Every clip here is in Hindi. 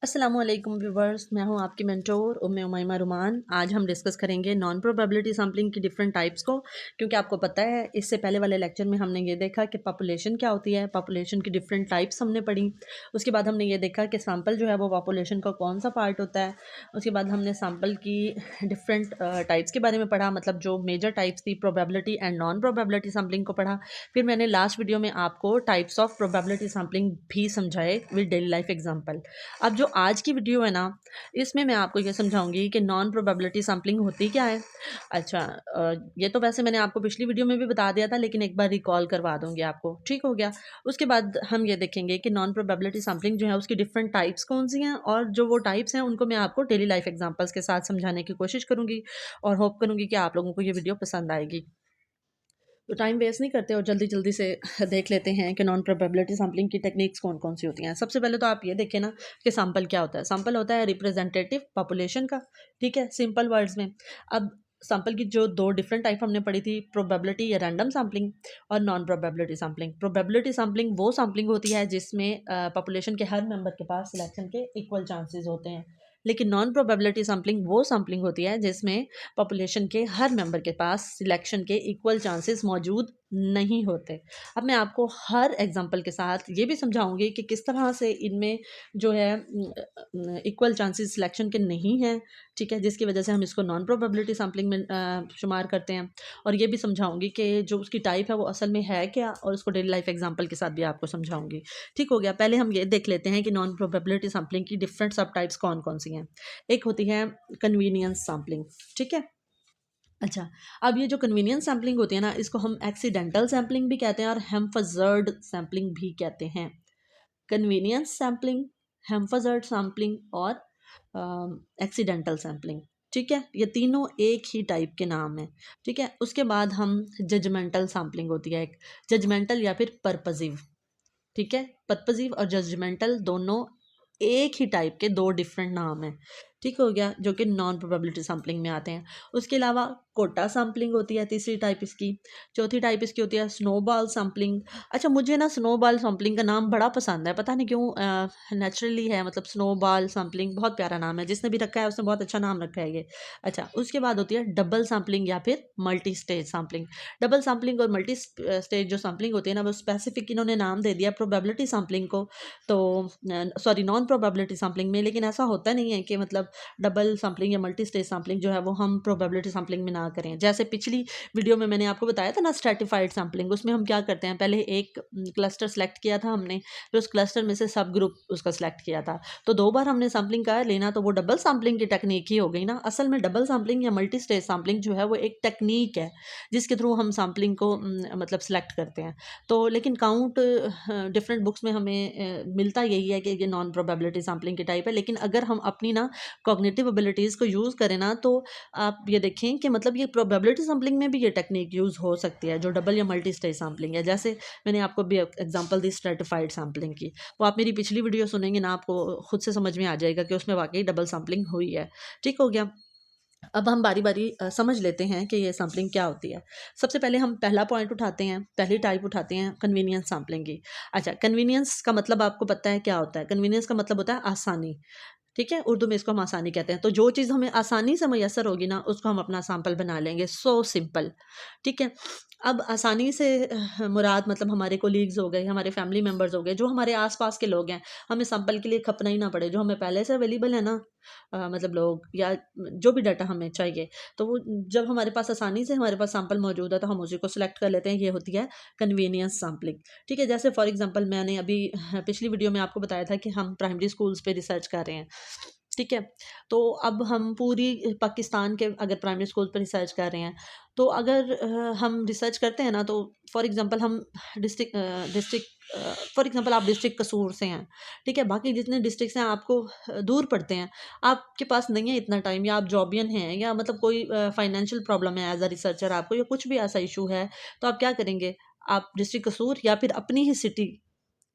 अस्सलामुअलैकुम व्यूवर्स, मैं हूं आपकी मेंटोर उम्मे उमैमा रुमान। आज हम डिस्कस करेंगे नॉन प्रोबेबिलिटी सैम्पलिंग की डिफरेंट टाइप्स को, क्योंकि आपको पता है इससे पहले वाले लेक्चर में हमने ये देखा कि पॉपुलेशन क्या होती है, पॉपुलेशन की डिफरेंट टाइप्स हमने पढ़ी। उसके बाद हमने ये देखा कि सैम्पल जो है वो पॉपुलेशन का कौन सा पार्ट होता है। उसके बाद हमने सैम्पल की डिफरेंट टाइप्स के बारे में पढ़ा, मतलब जो मेजर टाइप्स थी probability and non probability sampling को पढ़ा। फिर मैंने लास्ट वीडियो में आपको टाइप्स ऑफ प्रोबेबिलिटी सैम्पलिंग भी समझाए विद डेली लाइफ एग्जाम्पल। अब जो आज की वीडियो है ना, इसमें मैं आपको ये समझाऊंगी कि नॉन प्रोबेबिलिटी सैम्पलिंग होती क्या है। अच्छा, ये तो वैसे मैंने आपको पिछली वीडियो में भी बता दिया था, लेकिन एक बार रिकॉल करवा दूंगी आपको, ठीक हो गया। उसके बाद हम ये देखेंगे कि नॉन प्रोबेबिलिटी सैम्पलिंग जो है उसकी डिफरेंट टाइप्स कौन सी हैं, और जो वो टाइप्स हैं उनको मैं आपको डेली लाइफ एग्जाम्पल्स के साथ समझाने की कोशिश करूंगी, और होप करूंगी कि आप लोगों को ये वीडियो पसंद आएगी। तो टाइम वेस्ट नहीं करते और जल्दी जल्दी से देख लेते हैं कि नॉन प्रोबेबिलिटी सैम्पलिंग की टेक्निक्स कौन कौन सी होती हैं। सबसे पहले तो आप ये देखें ना कि सैम्पल क्या होता है। सैम्पल होता है रिप्रेजेंटेटिव पॉपुलेशन का, ठीक है, सिंपल वर्ड्स में। अब सैम्पल की जो दो डिफरेंट टाइप हमने पढ़ी थी, प्रोबेबिलिटी या रैंडम सैम्पलिंग और non probability sampling. Probability sampling वो सैम्पलिंग होती है जिसमें पॉपुलेशन के हर मेंबर के पास सिलेक्शन के इक्वल चांसेस होते हैं। लेकिन नॉन प्रोबेबिलिटी सैम्पलिंग वो सैम्पलिंग होती है जिसमें पॉपुलेशन के हर मेंबर के पास सिलेक्शन के इक्वल चांसेस मौजूद नहीं होते। अब मैं आपको हर एग्जांपल के साथ ये भी समझाऊंगी कि किस तरह से इनमें जो है इक्वल चांसेस सिलेक्शन के नहीं हैं, ठीक है, जिसकी वजह से हम इसको नॉन प्रोबेबिलिटी सैम्पलिंग में शुमार करते हैं। और ये भी समझाऊंगी कि जो उसकी टाइप है वो असल में है क्या, और उसको डेली लाइफ एग्जाम्पल के साथ भी आपको समझाऊंगी। ठीक हो गया। पहले हम ये देख लेते हैं कि नॉन प्रोबेबिलिटी सैम्पलिंग की डिफरेंट सब टाइप्स कौन कौन सी हैं। एक होती है कन्वीनियंस सैम्पलिंग, ठीक है। अच्छा, अब ये जो कन्वीनियंस सैम्पलिंग होती है ना, इसको हम एक्सीडेंटल सैम्पलिंग भी कहते हैं और हेम्फाज़र्ड सैम्पलिंग भी कहते हैं। कन्वीनियंस सैम्पलिंग, हेम्फाज़र्ड सैम्पलिंग और एक्सीडेंटल सैम्पलिंग, ठीक है, ये तीनों एक ही टाइप के नाम हैं, ठीक है। उसके बाद हम जजमेंटल सैम्पलिंग होती है एक, जजमेंटल या फिर पर्पजिव, ठीक है। पर्पजिव और जजमेंटल दोनों एक ही टाइप के दो डिफरेंट नाम हैं, ठीक हो गया, जो कि नॉन प्रोबेबिलिटी सैम्पलिंग में आते हैं। उसके अलावा कोटा सैम्पलिंग होती है तीसरी टाइप इसकी। चौथी टाइप इसकी होती है स्नोबॉल सैम्पलिंग। अच्छा, मुझे ना स्नोबॉल सैम्पलिंग का नाम बड़ा पसंद है, पता नहीं क्यों, नेचुरली है, मतलब स्नोबॉल सैम्पलिंग बहुत प्यारा नाम है, जिसने भी रखा है उसने बहुत अच्छा नाम रखा है ये। अच्छा, उसके बाद होती है डबल सैम्पलिंग या फिर multi stage sampling. Double sampling और मल्टी स्टेज जो सैम्पलिंग होती है ना, वो स्पेसिफिक इन्होंने नाम दे दिया प्रोबेबिलिटी सैम्पलिंग को, तो सॉरी नॉन प्रोबेबिलिटी सैम्पलिंग में। लेकिन ऐसा होता नहीं है कि मतलब डबल सैम्पलिंग या मल्टी स्टेज सैम्पलिंग जो है वो हम प्रोबेबिलिटी सैम्पलिंग में ना करें। जैसे पिछली वीडियो में मैंने आपको बताया था ना स्ट्रेटिफाइड सैम्पलिंग, उसमें हम क्या करते हैं, पहले एक क्लस्टर सेलेक्ट किया था हमने, फिर उस क्लस्टर में से सब ग्रुप उसका सेलेक्ट किया था, तो दो बार हमने सैम्पलिंग कर लेना, तो वो डबल सैम्पलिंग की टेक्निक ही हो गई ना। असल में डबल सैम्पलिंग या मल्टी स्टेज सैम्पलिंग जो है वो एक टेक्निक है जिसके थ्रू हम सैम्पलिंग को मतलब सेलेक्ट करते हैं। तो लेकिन काउंट डिफरेंट बुक्स में हमें मिलता यही है कि ये नॉन प्रोबेबिलिटी सैम्पलिंग की टाइप है। लेकिन अगर हम अपनी ना कॉग्निटिव एबिलिटीज़ को यूज़ करें ना, तो आप ये देखें कि मतलब ये प्रोबेबिलिटी सैम्पलिंग में भी ये टेक्निक यूज़ हो सकती है, जो डबल या मल्टी स्टेज सैम्पलिंग है। जैसे मैंने आपको भी एग्जांपल दी स्ट्रेटिफाइड सैम्पलिंग की, वो आप मेरी पिछली वीडियो सुनेंगे ना, आपको खुद से समझ में आ जाएगा कि उसमें वाकई डबल सैम्पलिंग हुई है, ठीक हो गया। अब हम बारी बारी समझ लेते हैं कि ये सैम्पलिंग क्या होती है। सबसे पहले हम पहला पॉइंट उठाते हैं, पहली टाइप उठाते हैं कन्वीनियंस सैम्पलिंग की। अच्छा, कन्वीनियंस का मतलब आपको पता है क्या होता है? कन्वीनियंस का मतलब होता है आसानी, ठीक है, उर्दू में इसको हम आसानी कहते हैं। तो जो चीज़ हमें आसानी से मैसर होगी ना, उसको हम अपना सैंपल बना लेंगे, सो सिंपल, ठीक है। अब आसानी से मुराद मतलब हमारे कोलीग्स हो गए, हमारे फैमिली मेम्बर्स हो गए, जो हमारे आसपास के लोग हैं, हमें सैंपल के लिए खपना ही ना पड़े, जो हमें पहले से अवेलेबल है ना, मतलब लोग या जो भी डाटा हमें चाहिए, तो वो जब हमारे पास आसानी से हमारे पास सैंपल मौजूद है तो हम उसी को सिलेक्ट कर लेते हैं। ये होती है कन्वीनियंस सैम्पलिंग, ठीक है। जैसे फॉर एग्जांपल मैंने अभी पिछली वीडियो में आपको बताया था कि हम प्राइमरी स्कूल्स पे रिसर्च कर रहे हैं, ठीक है। तो अब हम पूरी पाकिस्तान के अगर प्राइमरी स्कूल पर रिसर्च कर रहे हैं, तो अगर हम रिसर्च करते हैं ना, तो फॉर एग्जांपल हम डिस्ट्रिक्ट डिस्ट्रिक्ट फॉर एग्जांपल आप डिस्ट्रिक्ट कसूर से हैं, ठीक है, बाकी जितने डिस्ट्रिक्ट्स हैं आपको दूर पड़ते हैं, आपके पास नहीं है इतना टाइम, या आप जॉबियन हैं, या मतलब कोई फाइनेंशियल प्रॉब्लम है एज अ रिसर्चर आपको, या कुछ भी ऐसा इशू है, तो आप क्या करेंगे, आप डिस्ट्रिक्ट कसूर या फिर अपनी ही सिटी,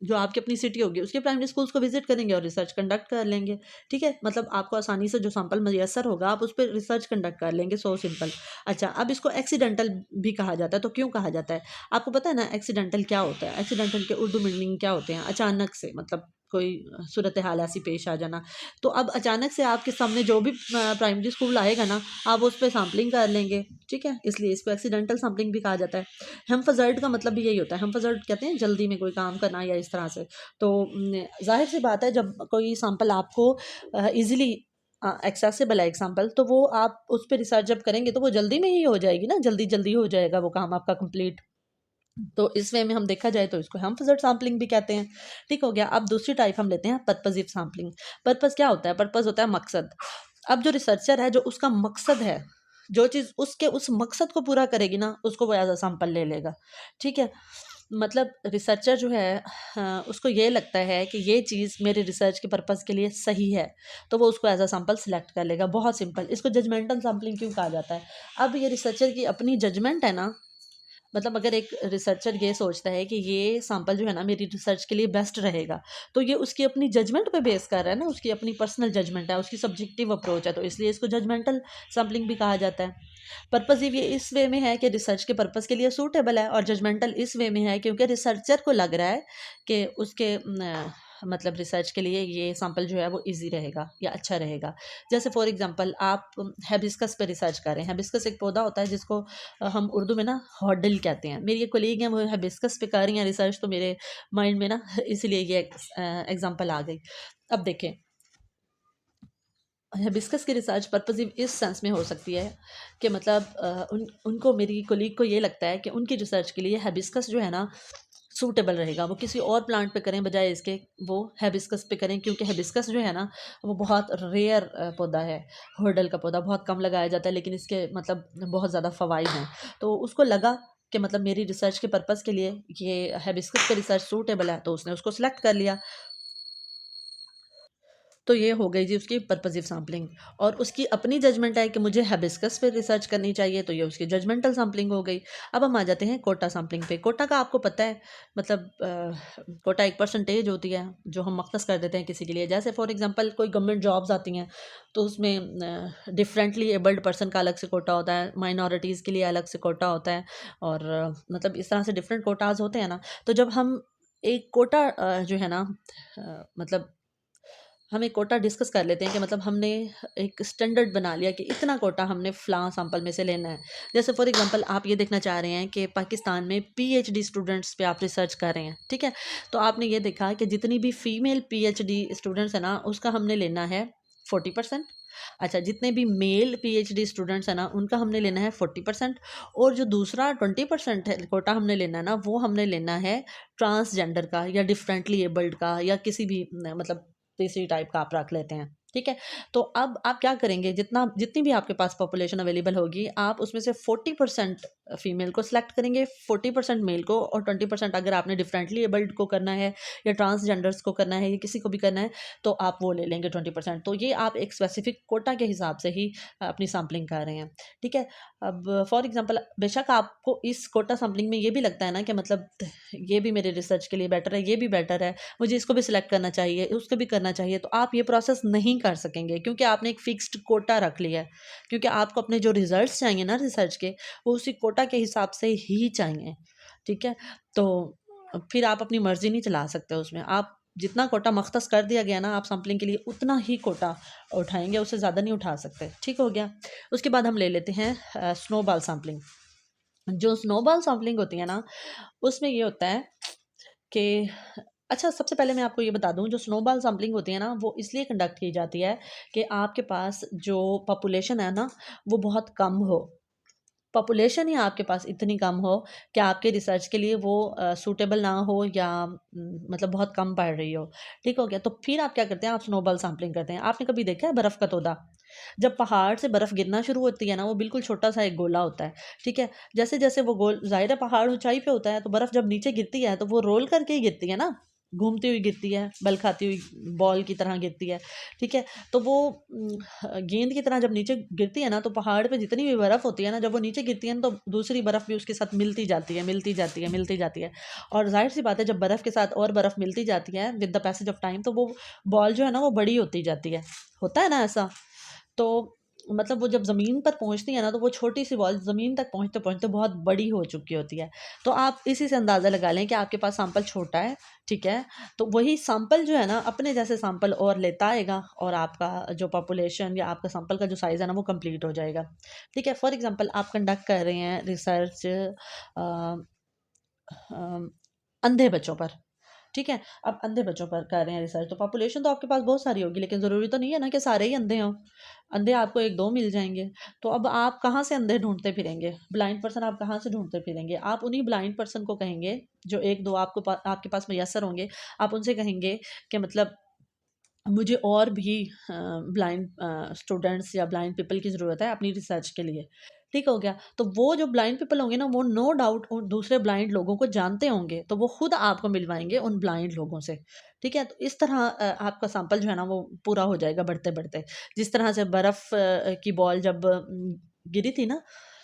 जो आपकी अपनी सिटी होगी, उसके प्राइमरी स्कूल्स को विजिट करेंगे और रिसर्च कंडक्ट कर लेंगे, ठीक है। मतलब आपको आसानी से जो सैंपल मैसर होगा आप उस पर रिसर्च कंडक्ट कर लेंगे, सो सिंपल। अच्छा, अब इसको एक्सीडेंटल भी कहा जाता है, तो क्यों कहा जाता है, आपको पता है ना एक्सीडेंटल क्या होता है? एक्सीडेंटल के उर्दू मीनिंग क्या होते हैं? अचानक से, मतलब कोई सूरत हाल ऐसी पेश आ जाना। तो अब अचानक से आपके सामने जो भी प्राइमरी स्कूल आएगा ना, आप उस पर सैम्पलिंग कर लेंगे, ठीक है, इसलिए इसको एक्सीडेंटल सैम्पलिंग भी कहा जाता है। हेम्फाजर्ड का मतलब भी यही होता है, हेम्फाजर्ड कहते हैं जल्दी में कोई काम करना या इस तरह से। तो जाहिर सी बात है, जब कोई सैम्पल आपको ईजिली एक्सेसिबल है एग्जाम्पल, तो वो आप उस पर रिसर्च जब करेंगे तो वो जल्दी में ही हो जाएगी ना, जल्दी जल्दी हो जाएगा वो काम आपका कंप्लीट। तो इस वे में हम देखा जाए तो इसको हम फजर्ड सैम्पलिंग भी कहते हैं। ठीक हो गया। अब दूसरी टाइप हम लेते हैं पर्पजिव सैम्पलिंग। पर्पस क्या होता है? पर्पस होता है मकसद। अब जो रिसर्चर है, जो उसका मकसद है, जो चीज़ उसके उस मकसद को पूरा करेगी ना, उसको वो एज अ सैंपल ले लेगा। ठीक है, मतलब रिसर्चर जो है, उसको ये लगता है कि ये चीज़ मेरे रिसर्च के पर्पज़ के लिए सही है, तो वो उसको एज अ सैंपल सेलेक्ट कर लेगा। बहुत सिंपल। इसको जजमेंटल सैम्पलिंग क्यों कहा जाता है? अब ये रिसर्चर की अपनी जजमेंट है ना, मतलब अगर एक रिसर्चर ये सोचता है कि ये सैंपल जो है ना मेरी रिसर्च के लिए बेस्ट रहेगा, तो ये उसकी अपनी जजमेंट पे बेस कर रहा है ना, उसकी अपनी पर्सनल जजमेंट है, उसकी सब्जेक्टिव अप्रोच है, तो इसलिए इसको जजमेंटल सैम्पलिंग भी कहा जाता है। पर्पजिव ये इस वे में है कि रिसर्च के पर्पस के लिए सूटेबल है, और जजमेंटल इस वे में है क्योंकि रिसर्चर को लग रहा है कि उसके मतलब रिसर्च के लिए ये सैंपल जो है वो इजी रहेगा या अच्छा रहेगा। जैसे फॉर एग्जांपल आप हैबिस्कस पे रिसर्च कर रहे हैं। हैबिस्कस एक पौधा होता है जिसको हम उर्दू में ना हॉर्डल कहते हैं। मेरी एक कोलीग हैं, वो हैबिस्कस पे कर रही हैं रिसर्च, तो मेरे माइंड में ना इसलिए ये एग्जांपल आ गई। अब देखें, हिबिस्कस की रिसर्च पर्पसिव इस सेंस में हो सकती है कि मतलब उनको, मेरी कोलीग को ये लगता है कि उनकी रिसर्च के लिए हिबिस्कस जो है ना सूटेबल रहेगा। वो किसी और प्लांट पे करें बजाय इसके वो हिबिस्कस पे करें, क्योंकि हिबिस्कस जो है ना वो बहुत रेयर पौधा है। हर्डल का पौधा बहुत कम लगाया जाता है, लेकिन इसके मतलब बहुत ज़्यादा फ़वाइद हैं। तो उसको लगा कि मतलब मेरी रिसर्च के पर्पज़ के लिए ये हिबिस्कस पे रिसर्च सूटेबल है, तो उसने उसको सेलेक्ट कर लिया। तो ये हो गई जी उसकी पर्पसिव सैम्पलिंग। और उसकी अपनी जजमेंट है कि मुझे हिबिस्कस पे रिसर्च करनी चाहिए, तो ये उसकी जजमेंटल सैम्पलिंग हो गई। अब हम आ जाते हैं कोटा सैम्पलिंग पे। कोटा का आपको पता है, मतलब कोटा एक परसेंटेज होती है जो हम मख्तस कर देते हैं किसी के लिए। जैसे फॉर एग्जांपल कोई गवर्नमेंट जॉब्स आती हैं, तो उसमें डिफरेंटली एबल्ड पर्सन का अलग से कोटा होता है, माइनॉरिटीज़ के लिए अलग से कोटा होता है, और मतलब इस तरह से डिफरेंट कोटाज होते हैं ना। तो जब हम एक कोटा जो है ना, मतलब हम एक कोटा डिस्कस कर लेते हैं कि मतलब हमने एक स्टैंडर्ड बना लिया कि इतना कोटा हमने फ़लाँ सैंपल में से लेना है। जैसे फॉर एग्जांपल आप ये देखना चाह रहे हैं कि पाकिस्तान में पीएचडी स्टूडेंट्स पे आप रिसर्च कर रहे हैं, ठीक है? तो आपने ये देखा कि जितनी भी फीमेल पीएचडी स्टूडेंट्स हैं ना, उसका हमने लेना है 40%। अच्छा, जितने भी मेल पीएचडी स्टूडेंट्स हैं ना, उनका हमने लेना है 40%। और जो दूसरा 20% है कोटा हमने लेना है ना, वो हमने लेना है ट्रांसजेंडर का या डिफरेंटली एबल्ड का या किसी भी मतलब तीसरी टाइप का आप रख लेते हैं। ठीक है, तो अब आप क्या करेंगे, जितनी भी आपके पास पॉपुलेशन अवेलेबल होगी, आप उसमें से 40% फीमेल को सिलेक्ट करेंगे, 40% मेल को, और 20% अगर आपने डिफरेंटली एबल्ड को करना है या ट्रांसजेंडर्स को करना है या किसी को भी करना है, तो आप वो ले लेंगे 20%। तो ये आप एक स्पेसिफिक कोटा के हिसाब से ही अपनी सैम्पलिंग कर रहे हैं। ठीक है, अब फॉर एग्जाम्पल बेशक आपको इस कोटा सैम्पलिंग में ये भी लगता है ना कि मतलब ये भी मेरे रिसर्च के लिए बेटर है, ये भी बेटर है, मुझे इसको भी सिलेक्ट करना चाहिए, उसको भी करना चाहिए, तो आप ये प्रोसेस नहीं कर सकेंगे क्योंकि आपने एक फिक्स्ड कोटा रख लिया है। क्योंकि आपको अपने जो रिजल्ट्स चाहिए ना रिसर्च के, वो उसी कोटा के हिसाब से ही चाहिए। ठीक है, तो फिर आप अपनी मर्जी नहीं चला सकते उसमें। आप जितना कोटा मख्तस कर दिया गया ना आप सैम्पलिंग के लिए, उतना ही कोटा उठाएंगे, उससे ज़्यादा नहीं उठा सकते। ठीक हो गया। उसके बाद हम ले लेते हैं स्नोबॉल सैम्पलिंग। जो स्नोबॉल सैम्पलिंग होती है ना, उसमें ये होता है कि अच्छा, सबसे पहले मैं आपको ये बता दूं, जो स्नोबॉल सैम्पलिंग होती है ना, वो इसलिए कंडक्ट की जाती है कि आपके पास जो पॉपुलेशन है ना, वो बहुत कम हो। पॉपुलेशन ही आपके पास इतनी कम हो कि आपके रिसर्च के लिए वो सूटेबल ना हो, या मतलब बहुत कम पड़ रही हो। ठीक हो गया। तो फिर आप क्या करते हैं, आप स्नोबॉल सैम्पलिंग करते हैं। आपने कभी देखा है बर्फ़ का तोदा? जब पहाड़ से बर्फ़ गिरना शुरू होती है ना, वो बिल्कुल छोटा सा एक गोला होता है। ठीक है, जैसे जैसे वो गोल, जाहिर है पहाड़ ऊंचाई पे होता है, तो बर्फ़ जब नीचे गिरती है तो वो रोल करके ही गिरती है ना, घूमती हुई गिरती है, बल खाती हुई बॉल की तरह गिरती है। ठीक है, तो वो गेंद की तरह जब नीचे गिरती है ना, तो पहाड़ पे जितनी भी बर्फ़ होती है ना, जब वो नीचे गिरती है ना, तो दूसरी बर्फ़ भी उसके साथ मिलती जाती है, मिलती जाती है, मिलती जाती है। और जाहिर सी बात है, जब बर्फ़ के साथ और बर्फ़ मिलती जाती है with the passage of time, तो वो बॉल जो है ना वो बड़ी होती जाती है। होता है ना ऐसा? तो मतलब वो जब ज़मीन पर पहुँचती है ना, तो वो छोटी सी बॉल ज़मीन तक पहुँचते पहुँचते बहुत बड़ी हो चुकी होती है। तो आप इसी से अंदाज़ा लगा लें कि आपके पास सैंपल छोटा है, ठीक है। तो वही सैंपल जो है ना, अपने जैसे सैंपल और लेता आएगा, और आपका जो पॉपुलेशन या आपका सैंपल का जो साइज़ है ना, वो कंप्लीट हो जाएगा, ठीक है। फॉर एग्जांपल आप कंडक्ट कर रहे हैं रिसर्च अंधे बच्चों पर, ठीक है। अब अंधे बच्चों पर कर रहे हैं रिसर्च, तो पॉपुलेशन तो आपके पास बहुत सारी होगी, लेकिन ज़रूरी तो नहीं है ना कि सारे ही अंधे हों। अंधे आपको 1-2 मिल जाएँगे। तो अब आप कहाँ से अंधे ढूँढते फिरेंगे? ब्लाइंड पर्सन आप कहाँ से ढूँढते फिरेंगे? आप उन्हीं ब्लाइंड पर्सन को कहेंगे, जो 1-2 आपके पास मयस्सर होंगे। आप उनसे कहेंगे कि मतलब मुझे और भी ब्लाइंड स्टूडेंट्स या ब्लाइंड पीपल की ज़रूरत है अपनी रिसर्च के लिए, ठीक हो गया। तो वो जो ब्लाइंड पीपल होंगे ना, वो नो डाउट उन दूसरे ब्लाइंड लोगों को जानते होंगे, तो वो खुद आपको मिलवाएंगे उन ब्लाइंड लोगों से, ठीक है। तो इस तरह आपका सैंपल जो है ना, वो पूरा हो जाएगा बढ़ते बढ़ते। जिस तरह से बर्फ़ की बॉल जब गिरी थी ना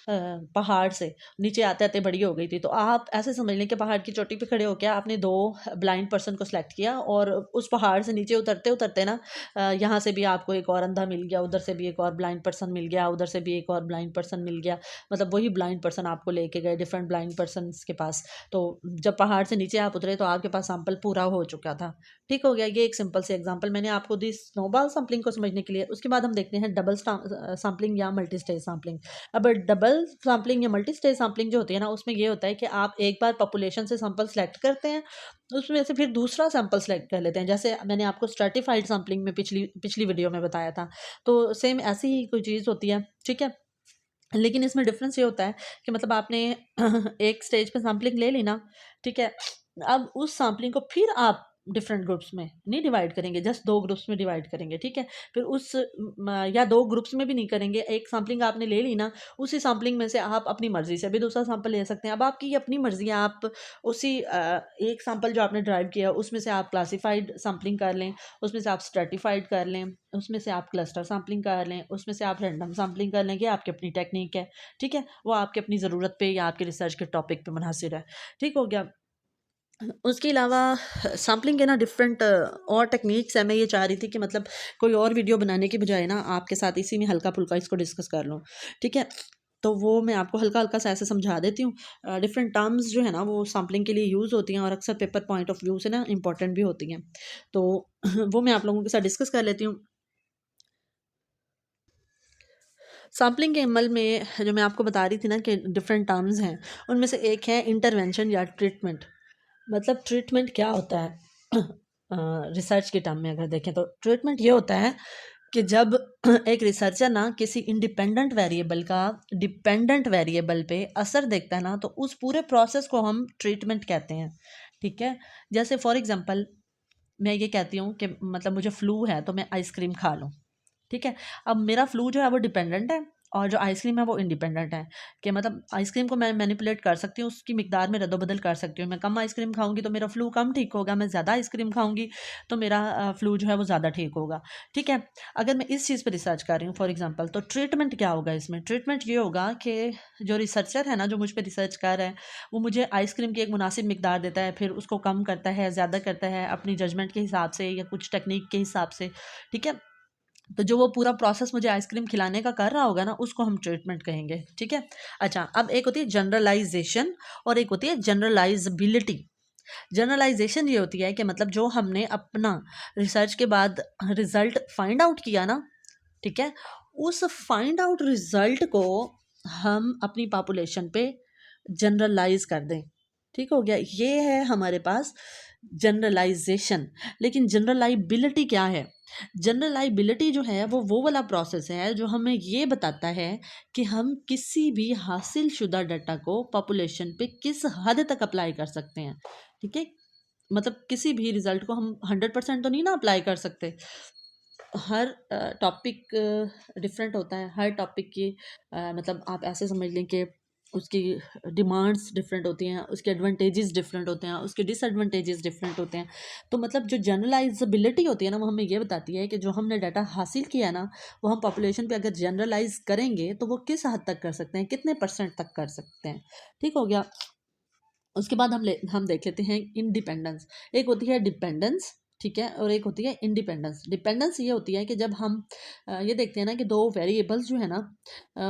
पहाड़ से, नीचे आते-आते बड़ी हो गई थी। तो आप ऐसे समझ लें कि पहाड़ की चोटी पे खड़े होके आपने 2 ब्लाइंड पर्सन को सेलेक्ट किया, और उस पहाड़ से नीचे उतरते-उतरते ना यहाँ से भी आपको एक और अंधा मिल गया, उधर से भी एक और ब्लाइंड पर्सन मिल गया, उधर से भी एक और ब्लाइंड पर्सन मिल गया। मतलब वही ब्लाइंड पर्सन आपको लेके गए डिफरेंट ब्लाइंड पर्सन्स के पास। तो जब पहाड़ से नीचे आप उतरे, तो आपके पास सैंपल पूरा हो चुका था। ठीक हो गया? ये एक सिंपल सी एग्ज़ाम्पल मैंने आपको दी स्नोबॉल सैंपलिंग को समझने के लिए। उसके बाद हम देखते हैं डबल सैंपलिंग या मल्टी स्टेज सैंपलिंग। अब डबल सैंपलिंग या मल्टी स्टेज सैंपलिंग जो होती है ना, उसमें ये होता है कि आप एक बार पॉपुलेशन से सैंपल सेलेक्ट करते हैं, उसमें से फिर दूसरा सैंपल सेलेक्ट कर लेते हैं। जैसे मैंने आपको स्ट्रैटिफाइड सैंपलिंग में पिछली पिछली वीडियो में बताया था। तो सेम ऐसी ही कोई चीज़ होती है, ठीक है? लेकिन इसमें डिफरेंस ये होता है कि मतलब आपने एक स्टेज पे सैंपलिंग ले ली ना, ठीक है। अब उस सैंपलिंग को फिर आप डिफरेंट ग्रुप्स में नहीं डिवाइड करेंगे, जस्ट 2 ग्रुप्स में डिवाइड करेंगे, ठीक है। फिर या 2 ग्रुप्स में भी नहीं करेंगे। एक सैंपलिंग आपने ले ली ना, उसी सैंपलिंग में से आप अपनी मर्जी से भी दूसरा सैंपल ले सकते हैं। अब आपकी अपनी मर्जी है, आप उसी एक सैंपल जो आपने ड्राइव किया उसमें से आप क्लासिफाइड सैंपलिंग कर लें, उसमें से आप स्ट्रेटिफाइड कर लें, उसमें से आप क्लस्टर सैंपलिंग कर लें, उसमें से आप रैंडम सैंपलिंग कर लें। ये आपकी अपनी टेक्निक है, ठीक है। वो आपकी अपनी ज़रूरत पे या आपके रिसर्च के टॉपिक पे मुनहसर है, ठीक हो गया। उसके अलावा सैम्पलिंग के ना डिफरेंट और टेक्निक्स है। मैं ये चाह रही थी कि मतलब कोई और वीडियो बनाने की बजाय ना आपके साथ इसी में हल्का-फुल्का इसको डिस्कस कर लूँ, ठीक है? तो वो मैं आपको हल्का-हल्का सा ऐसे समझा देती हूँ। डिफरेंट टर्म्स जो है ना, वो सैम्पलिंग के लिए यूज़ होती हैं, और अक्सर पेपर पॉइंट ऑफ व्यू से ना इम्पोर्टेंट भी होती हैं। तो वो मैं आप लोगों के साथ डिस्कस कर लेती हूँ। सैम्पलिंग के अमल में जो मैं आपको बता रही थी ना कि डिफरेंट टर्म्स हैं, उनमें से एक है इंटरवेंशन या ट्रीटमेंट। मतलब ट्रीटमेंट क्या होता है? रिसर्च के टर्म में अगर देखें, तो ट्रीटमेंट ये होता है कि जब एक रिसर्चर ना किसी इंडिपेंडेंट वेरिएबल का डिपेंडेंट वेरिएबल पे असर देखता है ना, तो उस पूरे प्रोसेस को हम ट्रीटमेंट कहते हैं, ठीक है। जैसे फॉर एग्जांपल मैं ये कहती हूँ कि मतलब मुझे फ्लू है, तो मैं आइसक्रीम खा लूँ, ठीक है। अब मेरा फ्लू जो है वो डिपेंडेंट है, और जो आइसक्रीम है वो इंडिपेंडेंट है। कि मतलब आइसक्रीम को मैं मैनिपुलेट कर सकती हूँ, उसकी मिकदार में रद्दो-बदल कर सकती हूँ। मैं कम आइसक्रीम खाऊँगी तो मेरा फ्लू कम ठीक होगा, मैं ज़्यादा आइसक्रीम खाऊँगी तो मेरा फ्लू जो है वो ज़्यादा ठीक होगा, ठीक है। अगर मैं इस चीज़ पे रिसर्च कर रही हूँ फॉर एग्ज़ाम्पल, तो ट्रीटमेंट क्या होगा इसमें? ट्रीटमेंट ये होगा कि जो रिसर्चर है ना, जो मुझ पे रिसर्च कर रहा है, वो मुझे आइसक्रीम की एक मुनासिब मिकदार देता है, फिर उसको कम करता है, ज़्यादा करता है अपनी जजमेंट के हिसाब से या कुछ टेक्नीक के हिसाब से, ठीक है। तो जो वो पूरा प्रोसेस मुझे आइसक्रीम खिलाने का कर रहा होगा ना, उसको हम ट्रीटमेंट कहेंगे, ठीक है। अच्छा, अब एक होती है जनरलाइजेशन और एक होती है जनरलाइजेबिलिटी। जनरलाइजेशन ये होती है कि मतलब जो हमने अपना रिसर्च के बाद रिजल्ट फाइंड आउट किया ना, ठीक है, उस फाइंड आउट रिजल्ट को हम अपनी पॉपुलेशन पे जनरलाइज कर दें, ठीक हो गया। ये है हमारे पास जनरलाइजेशन। लेकिन जनरलाइबिलिटी क्या है? जनरलाइबिलिटी जो है वो वाला प्रोसेस है जो हमें ये बताता है कि हम किसी भी हासिल शुदा डाटा को पॉपुलेशन पे किस हद तक अप्लाई कर सकते हैं, ठीक है। मतलब किसी भी रिजल्ट को हम 100% तो नहीं ना अप्लाई कर सकते। हर टॉपिक डिफरेंट होता है, हर टॉपिक की मतलब आप ऐसे समझ लें कि उसकी डिमांड्स डिफरेंट होती हैं, उसके एडवांटेजेस डिफरेंट होते हैं, उसके डिसएडवांटेजेस डिफरेंट होते हैं। तो मतलब जो जनरलाइजेबिलिटी होती है ना, वो हमें ये बताती है कि जो हमने डाटा हासिल किया ना, वो हम पॉपुलेशन पे अगर जनरलाइज करेंगे तो वो किस हद तक कर सकते हैं, कितने परसेंट तक कर सकते हैं, ठीक हो गया। उसके बाद हम देख लेते हैं इंडिपेंडेंस। एक होती है डिपेंडेंस ठीक है, और एक होती है इंडिपेंडेंस। डिपेंडेंस ये होती है कि जब हम ये देखते हैं ना कि दो वेरिएबल्स जो है ना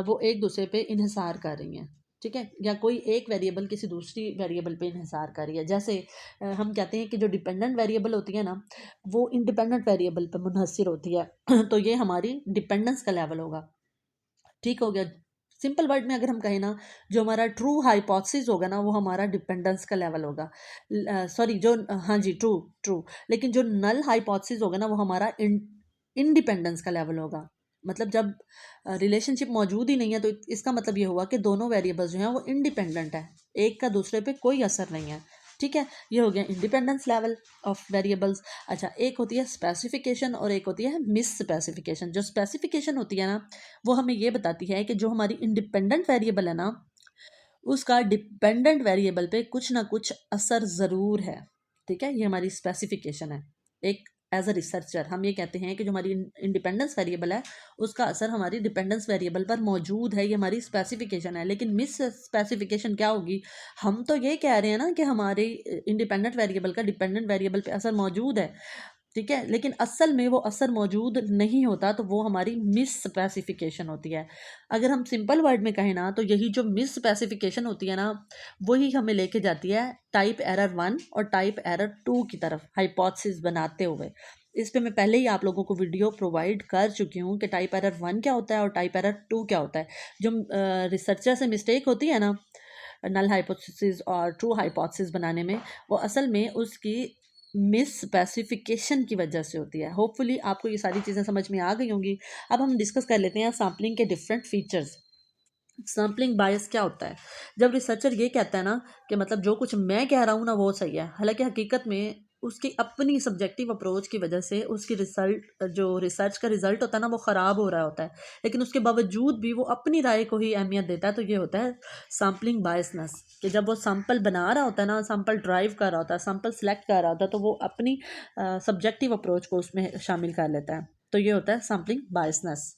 वो एक दूसरे पे इन्हिसार कर रही हैं, ठीक है, या कोई एक वेरिएबल किसी दूसरी वेरिएबल पे इन्हिसार कर रही है। जैसे हम कहते हैं कि जो डिपेंडेंट वेरिएबल होती है ना वो इंडिपेंडेंट वेरिएबल पे मुनहसर होती है तो ये हमारी डिपेंडेंस का लेवल होगा। ठीक हो गया। सिंपल वर्ड में अगर हम कहें ना, जो हमारा ट्रू हाइपोथेसिस होगा ना वो हमारा डिपेंडेंस का लेवल होगा। सॉरी जो हाँ जी, ट्रू ट्रू। लेकिन जो नल हाइपोथेसिस होगा ना वो हमारा इंडिपेंडेंस का लेवल होगा। मतलब जब रिलेशनशिप मौजूद ही नहीं है तो इसका मतलब ये हुआ कि दोनों वेरिएबल्स जो हैं वो इंडिपेंडेंट है, एक का दूसरे पे कोई असर नहीं है। ठीक है, ये हो गया इंडिपेंडेंस लेवल ऑफ वेरिएबल्स। अच्छा, एक होती है स्पेसिफिकेशन और एक होती है मिस स्पेसिफिकेशन। जो स्पेसिफिकेशन होती है ना वो हमें ये बताती है कि जो हमारी इंडिपेंडेंट वेरिएबल है ना उसका डिपेंडेंट वेरिएबल पे कुछ ना कुछ असर ज़रूर है। ठीक है, ये हमारी स्पेसिफिकेशन है। एक एज अ रिसर्चर हम ये कहते हैं कि जो हमारी इंडिपेंडेंस वेरिएबल है उसका असर हमारी डिपेंडेंस वेरिएबल पर मौजूद है, ये हमारी स्पेसिफिकेशन है। लेकिन मिस स्पेसिफिकेशन क्या होगी? हम तो ये कह रहे हैं ना कि हमारे इंडिपेंडेंट वेरिएबल का डिपेंडेंट वेरिएबल पे असर मौजूद है, ठीक है, लेकिन असल में वो असर मौजूद नहीं होता, तो वो हमारी मिस स्पेसिफिकेशन होती है। अगर हम सिंपल वर्ड में कहें ना तो यही जो मिस स्पेसिफिकेशन होती है ना वही हमें लेके जाती है टाइप एरर 1 और टाइप एरर 2 की तरफ हाइपोथेसिस बनाते हुए। इस पे मैं पहले ही आप लोगों को वीडियो प्रोवाइड कर चुकी हूँ कि टाइप एरर 1 क्या होता है और टाइप एरर 2 क्या होता है। जो रिसर्चर से मिस्टेक होती है ना नल हाइपोथेसिस और ट्रू हाइपोथेसिस बनाने में, वो असल में उसकी मिस स्पेसिफिकेशन की वजह से होती है। होपफुली आपको ये सारी चीज़ें समझ में आ गई होंगी। अब हम डिस्कस कर लेते हैं सैम्पलिंग के डिफरेंट फीचर्स। सैम्पलिंग बायस क्या होता है? जब रिसर्चर ये कहता है ना कि मतलब जो कुछ मैं कह रहा हूँ ना वो सही है, हालांकि हकीकत में उसकी अपनी सब्जेक्टिव अप्रोच की वजह से उसकी रिसल्ट जो रिसर्च का रिजल्ट होता है ना वो ख़राब हो रहा होता है, लेकिन उसके बावजूद भी वो अपनी राय को ही अहमियत देता है। तो ये होता है सैम्पलिंग बायसनेस, कि जब वो सैम्पल बना रहा होता है ना, सैम्पल ड्राइव कर रहा होता है, सैम्पल सेलेक्ट कर रहा होता है, तो वो अपनी सब्जेक्टिव अप्रोच को उसमें शामिल कर लेता है। तो ये होता है सैम्पलिंग बायसनेस।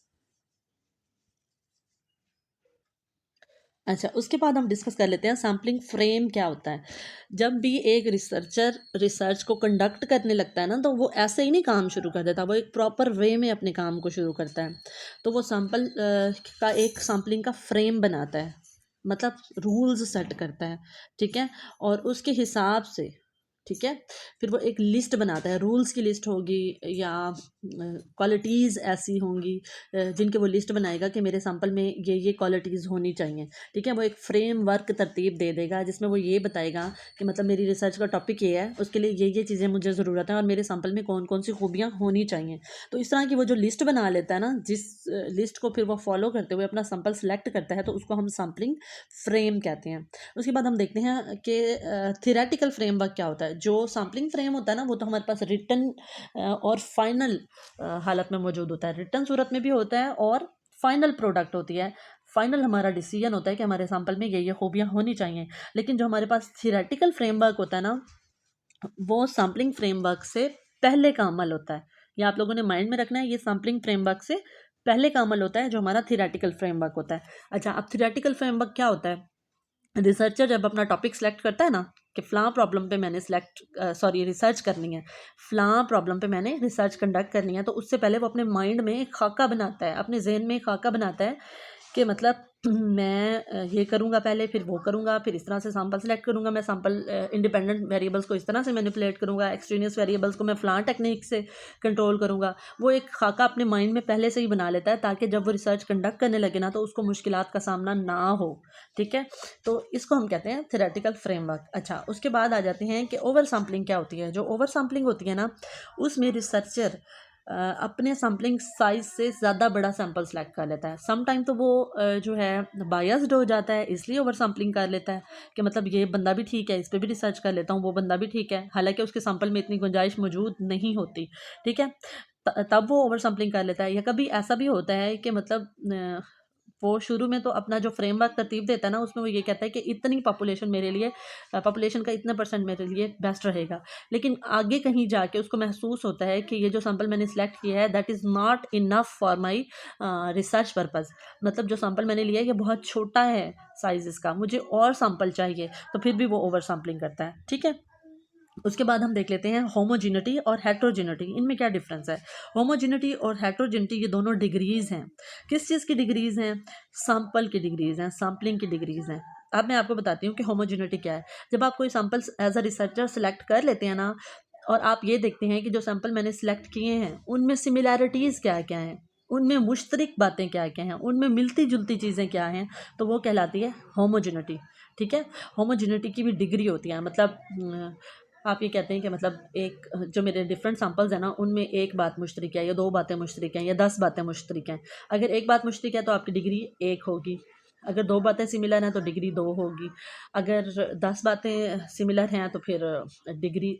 अच्छा, उसके बाद हम डिस्कस कर लेते हैं सैम्पलिंग फ्रेम क्या होता है। जब भी एक रिसर्चर रिसर्च को कंडक्ट करने लगता है ना तो वो ऐसे ही नहीं काम शुरू कर देता, वो एक प्रॉपर वे में अपने काम को शुरू करता है। तो वो सैम्पल का एक सैम्पलिंग का फ्रेम बनाता है, मतलब रूल्स सेट करता है, ठीक है, और उसके हिसाब से, ठीक है, फिर वो एक लिस्ट बनाता है, रूल्स की लिस्ट होगी या क्वालिटीज़ ऐसी होंगी जिनके वो लिस्ट बनाएगा कि मेरे सैंपल में ये क्वालिटीज़ होनी चाहिए। ठीक है, वो एक फ्रेमवर्क तरतीब दे देगा जिसमें वो ये बताएगा कि मतलब मेरी रिसर्च का टॉपिक ये है, उसके लिए ये चीज़ें मुझे ज़रूरत है और मेरे सैंपल में कौन कौन सी खूबियाँ होनी चाहिए। तो इस तरह की वो जो लिस्ट बना लेता है ना, जिस लिस्ट को फिर वो फॉलो करते हुए अपना सैंपल सेलेक्ट करता है, तो उसको हम सैम्पलिंग फ्रेम कहते हैं। उसके बाद हम देखते हैं कि थियरेटिकल फ्रेमवर्क क्या होता है। जो सैम्पलिंग फ्रेम होता है ना वो तो हमारे पास रिटन और फाइनल हालत में मौजूद होता है, रिटन सूरत में भी होता है और फाइनल प्रोडक्ट होती है। फाइनल हमारा डिसीजन होता है कि हमारे सैंपल में ये खूबियाँ होनी चाहिए। लेकिन जो हमारे पास थियरेटिकल फ्रेमवर्क होता है ना वो सैम्पलिंग फ्रेमवर्क से पहले का अमल होता है। ये आप लोगों ने माइंड में रखना है, ये सैम्पलिंग फ्रेमवर्क से पहले का अमल होता है जो हमारा थियरेटिकल फ्रेमवर्क होता है। अच्छा, अब थियरेटिकल फ्रेमवर्क क्या होता है? रिसर्चर जब अपना टॉपिक सेलेक्ट करता है ना कि फ़लाँ प्रॉब्लम पे मैंने रिसर्च करनी है, फ़लाँ प्रॉब्लम पे मैंने रिसर्च कंडक्ट करनी है, तो उससे पहले वो अपने माइंड में एक खाका बनाता है, अपने ज़हन में एक खाका बनाता है कि मतलब मैं ये करूँगा पहले, फिर वो करूँगा, फिर इस तरह से सैंपल सेलेक्ट करूँगा, मैं सैंपल इंडिपेंडेंट वेरिएबल्स को इस तरह से मैनिपुलेट करूँगा, एक्सट्रेनियस वेरिएबल्स को मैं फ़लाँ टेक्निक से कंट्रोल करूँगा। वो एक खाका अपने माइंड में पहले से ही बना लेता है ताकि जब वो रिसर्च कंडक्ट करने लगे ना तो उसको मुश्किलात का सामना ना हो। ठीक है, तो इसको हम कहते हैं थ्योरेटिकल फ्रेमवर्क। अच्छा, उसके बाद आ जाते हैं कि ओवर सैम्पलिंग क्या होती है। जो ओवर सैम्पलिंग होती है ना उसमें रिसर्चर अपने सैम्पलिंग साइज से ज़्यादा बड़ा सैंपल सेलेक्ट कर लेता है। सम टाइम तो वो जो है बायस्ड हो जाता है, इसलिए ओवर सैम्पलिंग कर लेता है कि मतलब ये बंदा भी ठीक है, इस पर भी रिसर्च कर लेता हूँ, वो बंदा भी ठीक है, हालांकि उसके सैंपल में इतनी गुंजाइश मौजूद नहीं होती। ठीक है, तब वो ओवर सैम्पलिंग कर लेता है। या कभी ऐसा भी होता है कि मतलब वो शुरू में तो अपना जो फ्रेमवर्क तरतीब देता है ना उसमें वो ये कहता है कि इतनी पॉपुलेशन मेरे लिए, पॉपुलेशन का इतना परसेंट मेरे लिए बेस्ट रहेगा। लेकिन आगे कहीं जाके उसको महसूस होता है कि ये जो सैंपल मैंने सेलेक्ट किया है that is not enough for my research purpose. मतलब जो सैंपल मैंने लिया है ये बहुत छोटा है साइज़ इसका, मुझे और सैंपल चाहिए, तो फिर भी वो ओवर सैम्पलिंग करता है। ठीक है, उसके बाद हम देख लेते हैं होमोजिनिटी और हेट्रोजिनिटी, इनमें क्या डिफरेंस है। होमोजिनिटी और हेट्रोजिनिटी ये दोनों डिग्रीज हैं। किस चीज़ की डिग्रीज हैं? सैंपल की डिग्रीज हैं, सैम्पलिंग की डिग्रीज हैं। अब मैं आपको बताती हूँ कि होमोजिनिटी क्या है। जब आप कोई samples as a researcher select कर लेते हैं ना, और आप ये देखते हैं कि जो सैंपल मैंने सेलेक्ट किए हैं उनमें सिमिलैरिटीज़ क्या क्या हैं, उनमें मुश्तरक बातें क्या क्या हैं, उनमें मिलती जुलती चीज़ें क्या हैं, तो वो कहलाती है होमोजिनिटी। ठीक है। होमोजिनिटी की भी डिग्री होती है, मतलब आप ये कहते हैं कि मतलब एक जो मेरे डिफरेंट सैंपल्स हैं ना उनमें एक बात मुश्तरक है या दो बातें मुश्तरक हैं या 10 बातें मुश्तरक हैं। अगर एक बात मुश्तरक है तो आपकी डिग्री 1 होगी, अगर 2 बातें सिमिलर हैं तो डिग्री 2 होगी, अगर 10 बातें सिमिलर हैं तो फिर डिग्री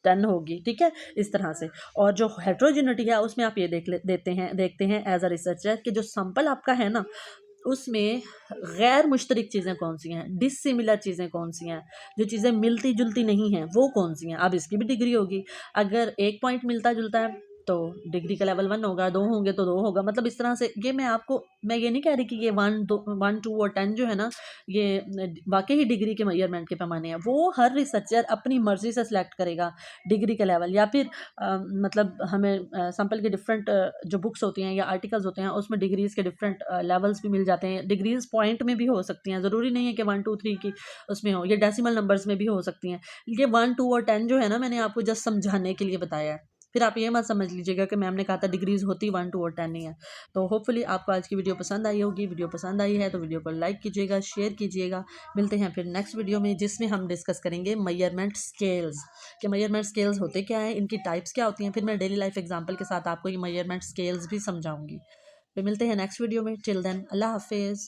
10 होगी। ठीक है, इस तरह से। और जो हेट्रोजिनिटी है उसमें आप ये देखते हैं एज अ रिसर्चर कि जो सैंपल आपका है ना उसमें गैर मुश्तरक चीज़ें कौन सी हैं, डिसिमिलर चीज़ें कौन सी हैं, जो चीज़ें मिलती जुलती नहीं हैं वो कौन सी हैं। अब इसकी भी डिग्री होगी। अगर एक पॉइंट मिलता जुलता है तो डिग्री का लेवल 1 होगा, 2 होंगे तो 2 होगा। मतलब इस तरह से ये मैं ये नहीं कह रही कि ये 1 2 और 10 जो है ना ये वाकई ही डिग्री के मेजरमेंट के पैमाने हैं। वो हर रिसर्चर अपनी मर्जी से सिलेक्ट करेगा डिग्री का लेवल, या फिर मतलब हमें सैंपल के डिफरेंट जो बुक्स होती हैं या आर्टिकल्स होते हैं उसमें डिग्रीज़ के डिफरेंट लेवल्स भी मिल जाते हैं। डिग्रीज़ पॉइंट में भी हो सकती हैं, ज़रूरी नहीं है कि 1 2 3 की उसमें हो, ये डेसिमल नंबर्स में भी हो सकती हैं। ये 1 2 और 10 जो है ना मैंने आपको जस्ट समझाने के लिए बताया है। फिर आप ये मत समझ लीजिएगा कि मैम ने कहा था डिग्रीज़ होती 1 2 और 10 नहीं है। तो होपफुली आपको आज की वीडियो पसंद आई होगी। वीडियो पसंद आई है तो वीडियो को लाइक कीजिएगा, शेयर कीजिएगा। मिलते हैं फिर नेक्स्ट वीडियो में जिसमें हम डिस्कस करेंगे मेजरमेंट स्केल्स, कि मेजरमेंट स्केल्स होते क्या हैं, इनकी टाइप्स क्या होती हैं। फिर मैं डेली लाइफ एग्जांपल के साथ आपको ये मेजरमेंट स्केल्स भी समझाऊंगी। फिर मिलते हैं नेक्स्ट वीडियो में। टिल देन अल्लाह हाफिज़।